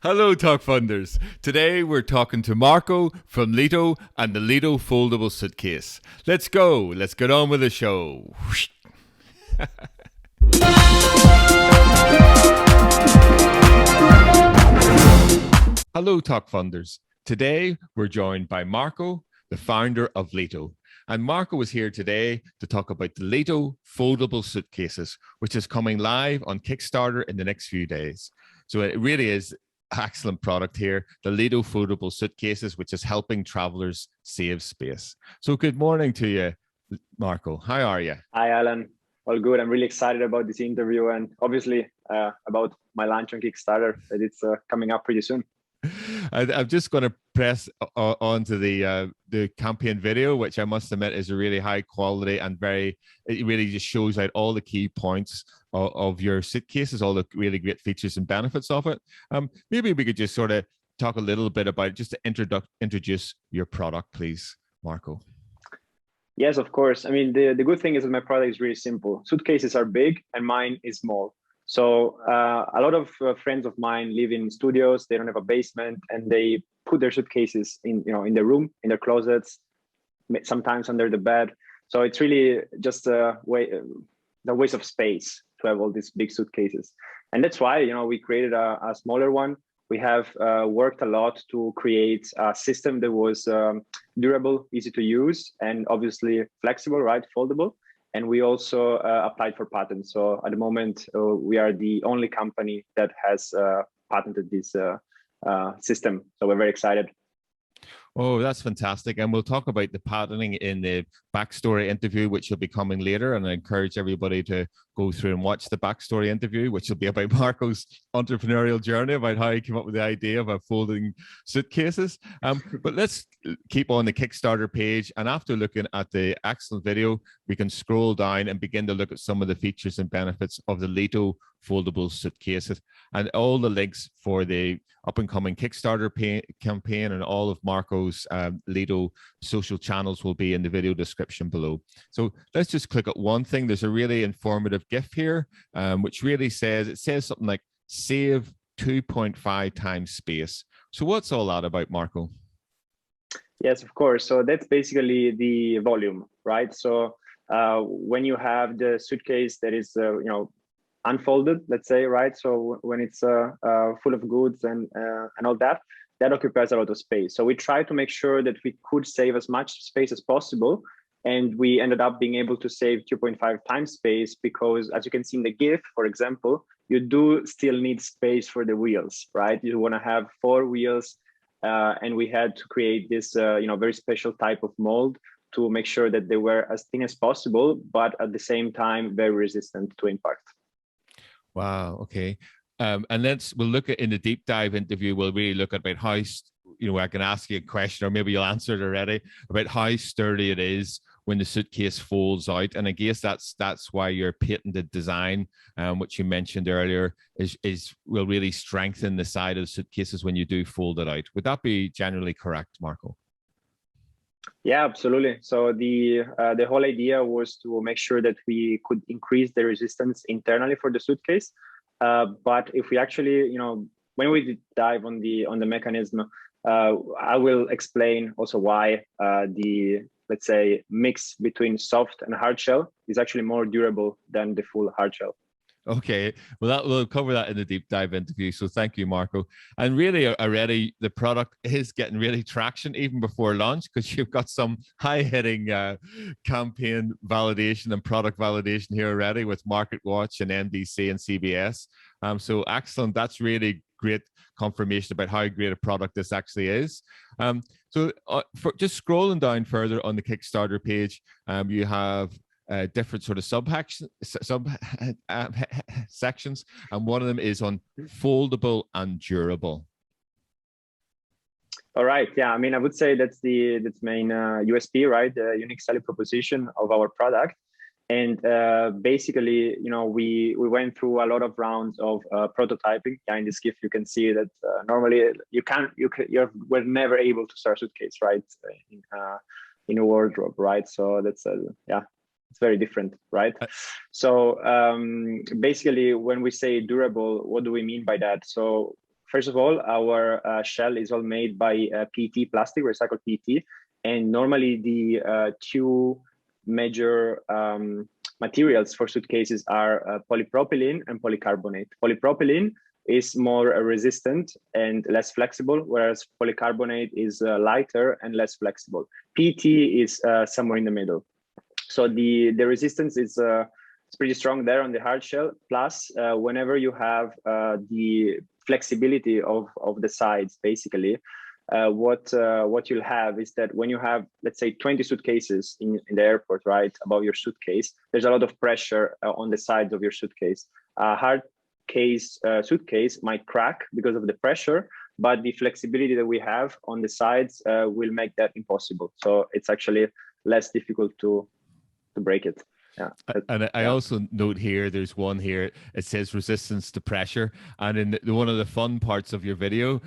Hello, Talk Funders. Today we're talking to Marco from Lito and the Lito Foldable Suitcase. Let's go. Let's get on with the show. Hello, Talk Funders. Today we're joined by Marco, the founder of Lito. And Marco is here today to talk about the Lito Foldable Suitcases, which is coming live on Kickstarter in the next few days. So it really is excellent product here, the Lito Foldable Suitcases, which is helping travelers save space. So good morning to you, Marco. How are you? Hi, Alan. All good. I'm really excited about this interview and obviously about my launch on Kickstarter that it's coming up pretty soon. I'm just going to press onto the campaign video, which I must admit is a really high quality and it really just shows out all the key points of your suitcases, all the really great features and benefits of it. Maybe we could just sort of talk a little bit about it, just to introduce your product, please, Marco. Yes, of course. I mean, the good thing is that my product is really simple. Suitcases are big and mine is small. So a lot of friends of mine live in studios. They don't have a basement, and they put their suitcases in the room, in their closets, sometimes under the bed. So it's really just the waste of space to have all these big suitcases, and that's why we created a smaller one. We have worked a lot to create a system that was durable, easy to use, and obviously flexible, right? Foldable. And we also applied for patents. So at the moment, we are the only company that has patented this system. So we're very excited. Oh, that's fantastic. And we'll talk about the patenting in the backstory interview, which will be coming later. And I encourage everybody to go through and watch the backstory interview, which will be about Marco's entrepreneurial journey, about how he came up with the idea of folding suitcases. But let's keep on the Kickstarter page. And after looking at the excellent video, we can scroll down and begin to look at some of the features and benefits of the Lito foldable suitcases, and all the links for the up and coming Kickstarter campaign and all of Marco's Lito social channels will be in the video description below. So let's just click at one thing. There's a really informative GIF here, which really says something like save 2.5 times space. So what's all that about, Marco? Yes, of course. So that's basically the volume, right? So when you have the suitcase that is, unfolded, let's say, right? So when it's full of goods and all that, that occupies a lot of space. So we try to make sure that we could save as much space as possible. And we ended up being able to save 2.5 times space because, as you can see in the GIF, for example, you do still need space for the wheels, right? You want to have 4 wheels. And we had to create this, very special type of mold to make sure that they were as thin as possible, but at the same time, very resistant to impact. Wow. Okay. And we'll look at in the deep dive interview, we'll really look at about how, I can ask you a question, or maybe you'll answer it already, about how sturdy it is when the suitcase folds out. And I guess that's why your patented design, which you mentioned earlier, will really strengthen the side of the suitcases when you do fold it out. Would that be generally correct, Marco? Yeah, absolutely. So the whole idea was to make sure that we could increase the resistance internally for the suitcase. But if we actually, when we dive on the mechanism, I will explain also why let's say, mix between soft and hard shell is actually more durable than the full hard shell. Okay, well, we'll cover that in the deep dive interview. So thank you, Marco. And really, already the product is getting really traction even before launch, because you've got some high-hitting campaign validation and product validation here already with Market Watch and NBC and CBS. So excellent. That's really great confirmation about how great a product this actually is. So for just scrolling down further on the Kickstarter page, you have different sort of sections, and one of them is on foldable and durable. All right. Yeah. I mean, I would say that's main USP, right? The unique selling proposition of our product. And basically, we went through a lot of rounds of prototyping. Yeah, in this GIF, you can see that normally we're never able to start a suitcase, right? In a wardrobe, right? So that's it's very different, right? So basically, when we say durable, what do we mean by that? So first of all, our shell is all made by PET plastic, recycled PET. And normally the two major materials for suitcases are polypropylene and polycarbonate. Polypropylene is more resistant and less flexible, whereas polycarbonate is lighter and less flexible. PET is somewhere in the middle. So the resistance is it's pretty strong there on the hard shell. Plus, whenever you have the flexibility of the sides, basically, what you'll have is that when you have, let's say, 20 suitcases in the airport, right, above your suitcase, there's a lot of pressure on the sides of your suitcase. Hard case suitcase might crack because of the pressure, but the flexibility that we have on the sides will make that impossible. So it's actually less difficult to break it. Yeah. And I also note here, there's one here, it says resistance to pressure. And in one of the fun parts of your video,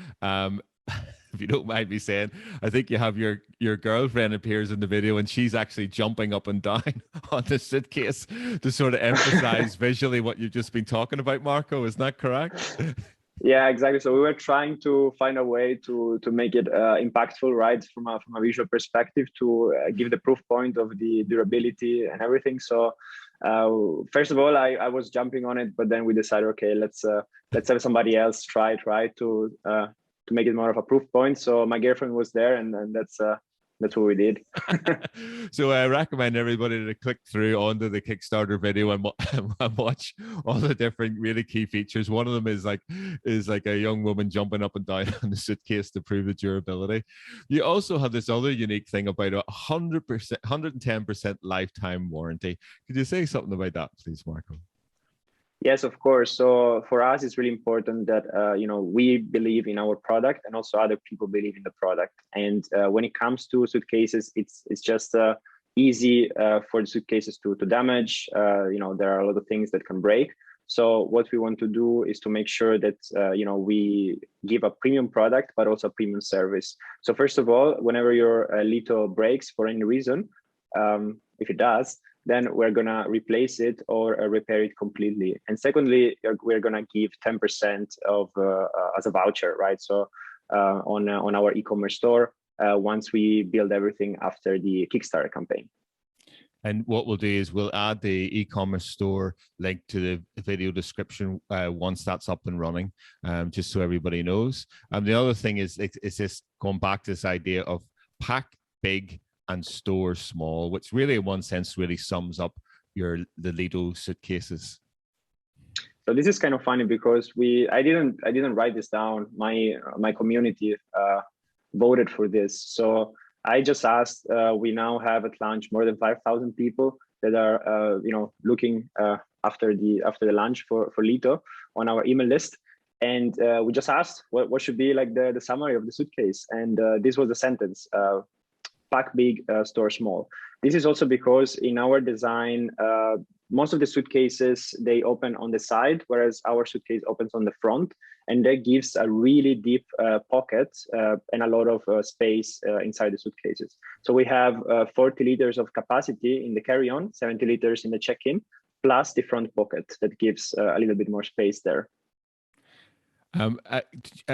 if you don't mind me saying, I think you have your girlfriend appears in the video and she's actually jumping up and down on the suitcase to sort of emphasize visually what you've just been talking about, Marco. Isn't that correct? Yeah, exactly. So we were trying to find a way to make it impactful, right, from a visual perspective, to give the proof point of the durability and everything. So first of all, I was jumping on it, but then we decided, okay, let's have somebody else try to make it more of a proof point. So my girlfriend was there, and that's what we did. So I recommend everybody to click through onto the Kickstarter video and watch all the different really key features. One of them is like a young woman jumping up and down on the suitcase to prove the durability. You also have this other unique thing about 100%, 110% lifetime warranty. Could you say something about that, please, Marco? Yes, of course. So for us, it's really important that we believe in our product, and also other people believe in the product. And when it comes to suitcases, it's just easy for the suitcases to damage. There are a lot of things that can break. So what we want to do is to make sure that we give a premium product, but also a premium service. So first of all, whenever your Lito breaks for any reason, if it does, then we're gonna replace it or repair it completely. And secondly, we're gonna give 10% of as a voucher, right? So on our e-commerce store, once we build everything after the Kickstarter campaign. And what we'll do is we'll add the e-commerce store link to the video description once that's up and running, just so everybody knows. The other thing is this going back to this idea of pack big and store small, which really in one sense really sums up the Lito suitcases. So this is kind of funny because I didn't write this down. My community voted for this. So I just asked. We now have at launch more than 5,000 people that are looking after the launch for Lito on our email list. And we just asked what should be like the summary of the suitcase, and this was the sentence. Pack big, store small. This is also because in our design, most of the suitcases, they open on the side, whereas our suitcase opens on the front, and that gives a really deep pocket and a lot of space inside the suitcases. So we have 40 liters of capacity in the carry-on, 70 liters in the check-in, plus the front pocket that gives a little bit more space there.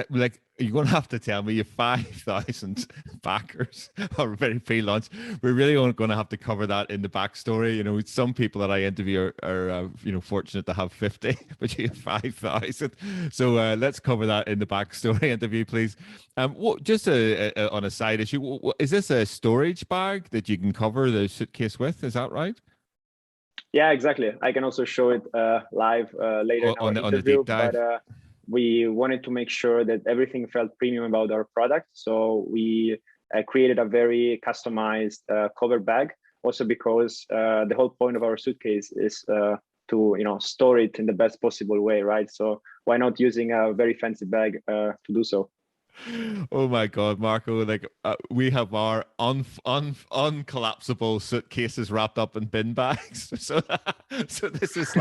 Like, you're going to have to tell me you have 5,000 backers or very pre-launch. We're really going to have to cover that in the backstory. Some people that I interview are fortunate to have 50, but you have 5,000. So let's cover that in the backstory interview, please. Just on a side issue, is this a storage bag that you can cover the suitcase with? Is that right? Yeah, exactly. I can also show it live later on the deep dive. But, we wanted to make sure that everything felt premium about our product. So we created a very customized cover bag, also because the whole point of our suitcase is to store it in the best possible way, right? So why not using a very fancy bag to do so? Oh my God, Marco! Like we have our uncollapsible suitcases wrapped up in bin bags. So this is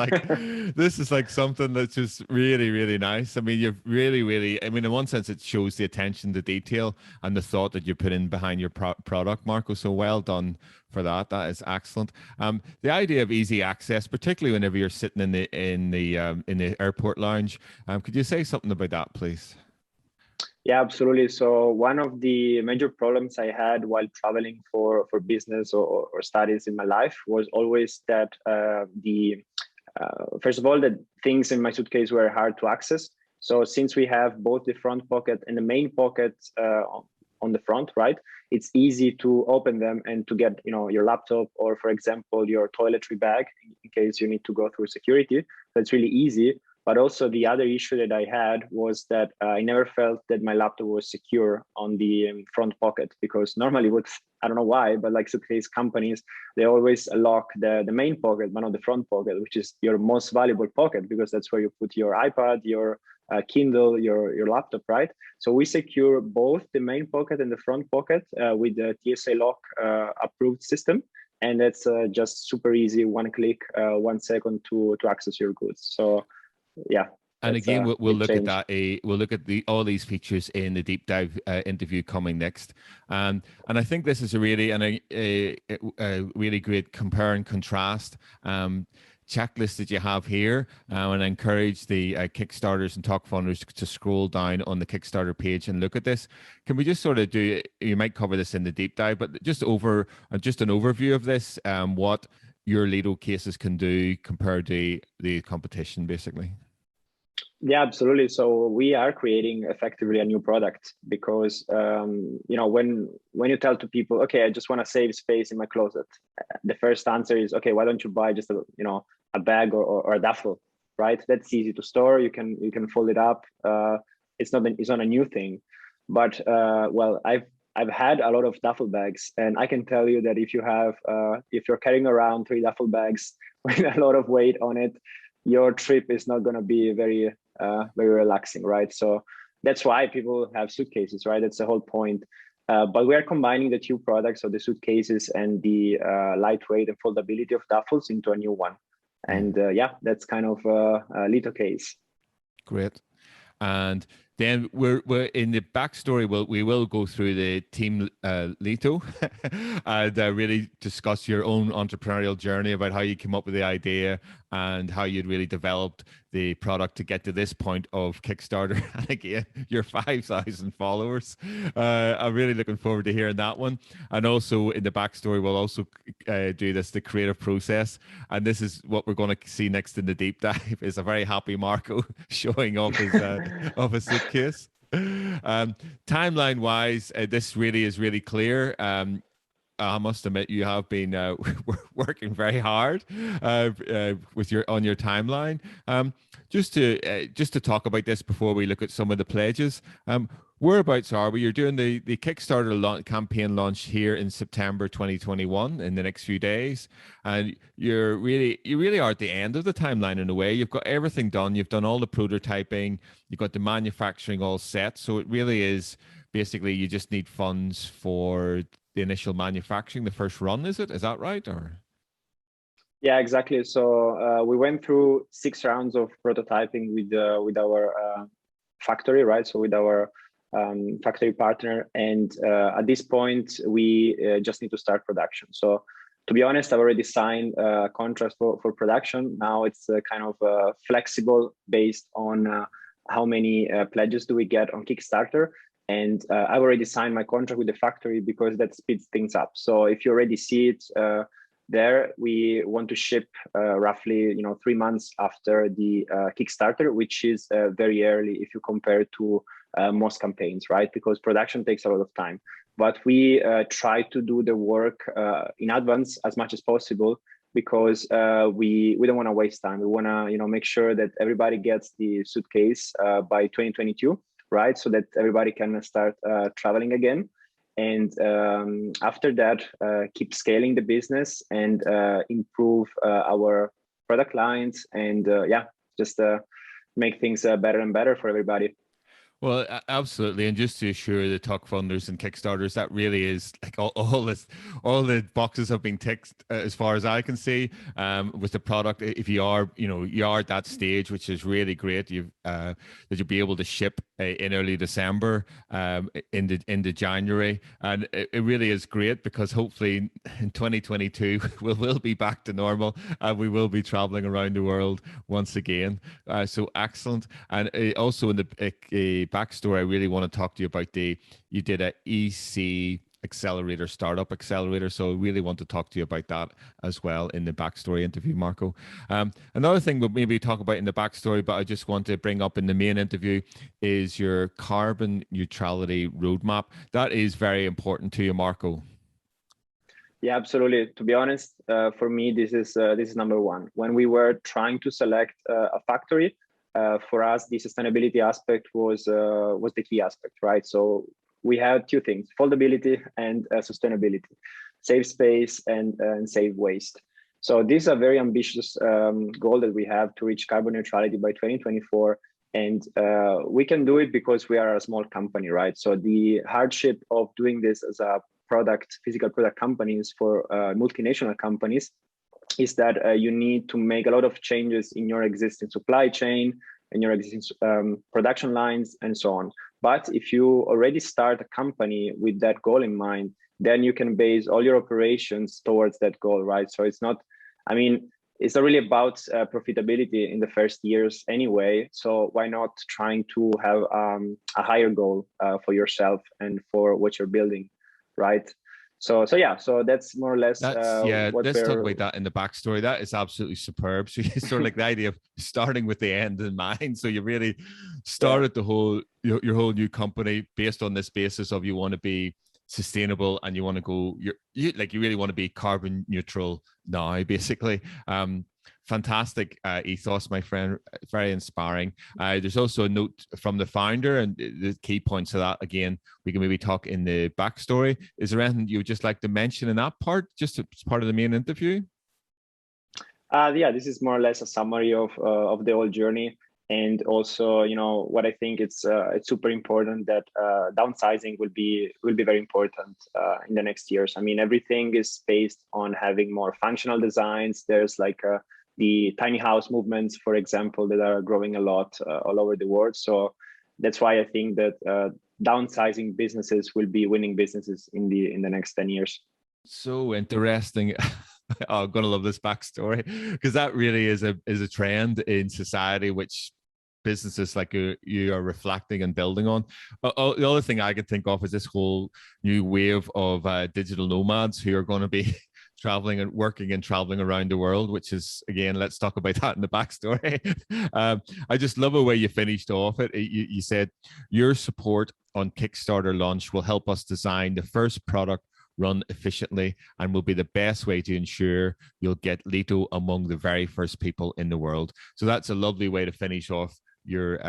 like something that's just really, really nice. I mean, you've really. I mean, in one sense, it shows the attention to detail and the thought that you put in behind your product, Marco. So well done for that. That is excellent. The idea of easy access, particularly whenever you're sitting in the airport lounge. Could you say something about that, please? Yeah, absolutely. So one of the major problems I had while traveling for business or studies in my life was always that first of all, the things in my suitcase were hard to access. So since we have both the front pocket and the main pocket on the front, right, it's easy to open them and to get, you know, your laptop or, for example, your toiletry bag in case you need to go through security. That's really easy. But also the other issue that I had was that I never felt that my laptop was secure on the front pocket, because normally I don't know why, but like suitcase companies, they always lock the main pocket, but not the front pocket, which is your most valuable pocket, because that's where you put your iPad, your Kindle, your laptop, right? So we secure both the main pocket and the front pocket with the TSA lock approved system. And it's just super easy, one click, 1 second to access your goods. So yeah. And again, we'll look change. at that. We'll look at all these features in the deep dive interview coming next. And I think this is a really really great compare and contrast checklist that you have here. And I encourage the Kickstarters and Talk Funders to scroll down on the Kickstarter page and look at this. Can we just sort of do? You might cover this in the deep dive, but just an overview of this. What your Lito cases can do compared to the competition, basically. Yeah, absolutely. So we are creating effectively a new product, because you know, when you tell to people, okay, I just want to save space in my closet, the first answer is, okay, why don't you buy just a bag or a duffel, right? That's easy to store. You can fold it up. It's not a new thing, but well, I've had a lot of duffel bags, and I can tell you that if you're carrying around 3 duffel bags with a lot of weight on it, your trip is not going to be very relaxing, right? So that's why people have suitcases, right? That's the whole point. But we are combining the 2 products, so the suitcases and the lightweight and foldability of duffels, into a new one. And yeah, that's kind of a Lito case. Great. And then we're in the backstory. We will go through the team Lito and really discuss your own entrepreneurial journey about how you came up with the idea and how you'd really developed the product to get to this point of Kickstarter. And again, your 5,000 followers. I'm really looking forward to hearing that one. And also in the backstory, we'll also do the creative process. And this is what we're going to see next in the deep dive, is a very happy Marco showing off his of a suitcase. Timeline wise, this really is really clear. I must admit, you have been working very hard with on your timeline. Just to talk about this before we look at some of the pledges. Whereabouts are we? You're doing the Kickstarter campaign launch here in September 2021 in the next few days, and you really are at the end of the timeline in a way. You've got everything done. You've done all the prototyping. You've got the manufacturing all set. So it really is basically you just need funds for the initial manufacturing, the first run. Is that right? Or yeah, exactly. So we went through 6 rounds of prototyping with our factory, right? So with our factory partner, and at this point we just need to start production. So to be honest, I've already signed a contract for production. Now it's kind of flexible based on how many pledges do we get on Kickstarter. And I've already signed my contract with the factory, because that speeds things up. So if you already see it there, we want to ship roughly 3 months after the Kickstarter, which is very early if you compare to most campaigns, right? Because production takes a lot of time. But we try to do the work in advance as much as possible, because we don't want to waste time. We want to make sure that everybody gets the suitcase by 2022. Right, so that everybody can start traveling again, and after that, keep scaling the business and improve our product lines, and yeah, just make things better and better for everybody. Well, absolutely, and just to assure the Talk Funders and Kickstarters, that really is like all the boxes have been ticked as far as I can see with the product. If you are at that stage, which is really great, that you'll be able to ship in early December, into January, and it really is great, because hopefully in 2022 we'll be back to normal and we will be traveling around the world once again. So excellent, and also in the the backstory, I really want to talk to you about you did a EC accelerator, startup accelerator. So I really want to talk to you about that as well in the backstory interview, Marco. Another thing we'll maybe talk about in the backstory, but I just want to bring up in the main interview is your carbon neutrality roadmap. That is very important to you, Marco. Yeah, absolutely. To be honest, for me, this is number one. When we were trying to select a factory, for us, the sustainability aspect was the key aspect, right? So we had two things: foldability and sustainability, save space and save waste. So this is a very ambitious goal that we have to reach carbon neutrality by 2024. And we can do it because we are a small company, right? So the hardship of doing this as a physical product companies for multinational companies is that you need to make a lot of changes in your existing supply chain and your existing production lines and so on. But if you already start a company with that goal in mind, then you can base all your operations towards that goal, right? So it's not, I mean, it's not really about profitability in the first years anyway. So why not trying to have a higher goal for yourself and for what you're building, right? So yeah, so that's more or less. Let's talk about that in the backstory. That is absolutely superb. So it's sort of like the idea of starting with the end in mind. So you really started the whole your whole new company based on this basis of you want to be sustainable and you want to go. You really want to be carbon neutral now, basically. Fantastic ethos, my friend. Very inspiring. There's also a note from the founder, and the key points of that, again, we can maybe talk in the backstory. Is there anything you would just like to mention in that part, just as part of the main interview? Yeah, this is more or less a summary of the whole journey. And also, you know, what I think it's super important that downsizing will be very important in the next years. I mean, everything is based on having more functional designs. There's like the tiny house movements, for example, that are growing a lot all over the world. So that's why I think that downsizing businesses will be winning businesses in the next 10 years. So interesting. I'm gonna love this backstory because that really is a trend in society, which businesses like you are reflecting and building on. The other thing I could think of is this whole new wave of digital nomads who are going to be traveling and working and traveling around the world, which is, again, let's talk about that in the backstory. I just love the way you finished off it. You said your support on Kickstarter launch will help us design the first product run efficiently and will be the best way to ensure you'll get Lito among the very first people in the world. So that's a lovely way to finish off your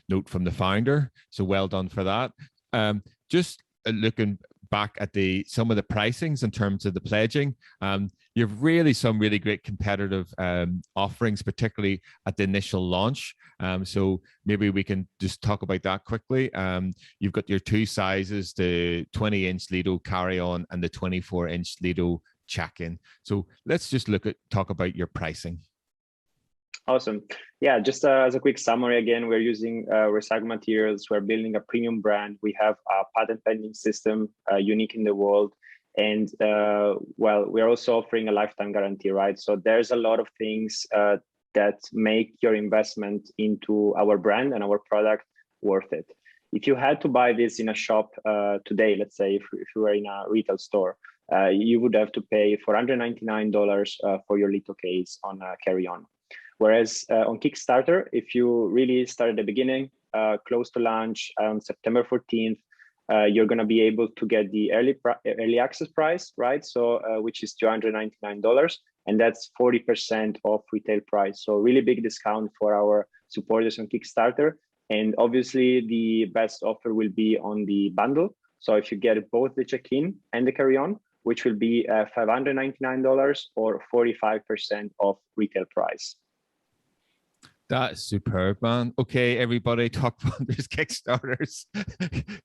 note from the founder. So well done for that. Just looking back at some of the pricings in terms of the pledging, you've really some really great competitive offerings, particularly at the initial launch. So maybe we can just talk about that quickly. You've got your two sizes, the 20-inch Lito carry-on and the 24-inch Lito check-in. So let's just talk about your pricing. Awesome. Yeah, just as a quick summary, again, we're using recycled materials. We're building a premium brand. We have a patent pending system, unique in the world. And well, we're also offering a lifetime guarantee, right? So there's a lot of things that make your investment into our brand and our product worth it. If you had to buy this in a shop today, let's say if you were in a retail store, you would have to pay $499 for your Lito case on carry-on. Whereas on Kickstarter, if you really start at the beginning, close to launch on September 14th, you're going to be able to get the early access price, right? So which is $299, and that's 40% off retail price. So really big discount for our supporters on Kickstarter. And obviously the best offer will be on the bundle. So if you get both the check-in and the carry-on, which will be $599 or 45% off retail price. That is superb, man. Okay, everybody, TalkFunders, Kickstarters,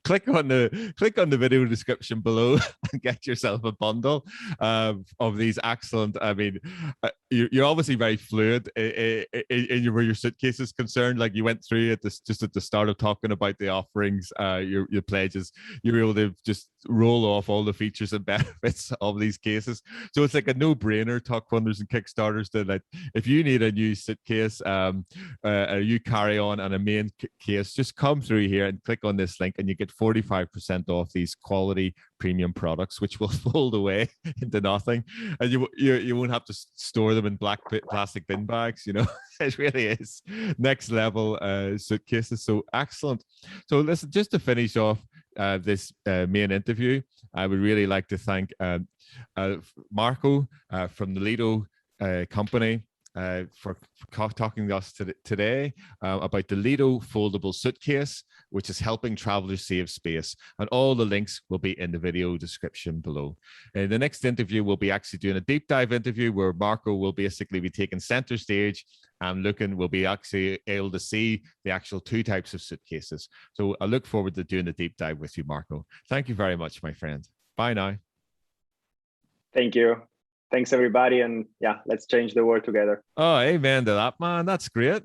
click on the video description below and get yourself a bundle of these excellent. I mean, you're obviously very fluid in where your suitcase is concerned. Like you went through it just at the start of talking about the offerings, your pledges. You were able to just roll off all the features and benefits of these cases. So it's like a no-brainer, TalkFunders and Kickstarters, that like if you need a new suitcase, you carry on and a main case, just come through here and click on this link and you get 45% off these quality premium products, which will fold away into nothing. And you won't have to store them in black plastic bin bags. You know, it really is next level suitcases. So excellent. So listen, just to finish off this main interview, I would really like to thank Marco from the Lito company for talking to us today about the Lito foldable suitcase, which is helping travelers save space. And all the links will be in the video description below. The next interview, we'll be actually doing a deep dive interview where Marco will basically be taking center stage and we'll be actually able to see the actual 2 types of suitcases. So I look forward to doing the deep dive with you, Marco. Thank you very much, my friend. Bye now. Thank you. Thanks, everybody. And yeah, let's change the world together. Oh, amen to that, man. That's great.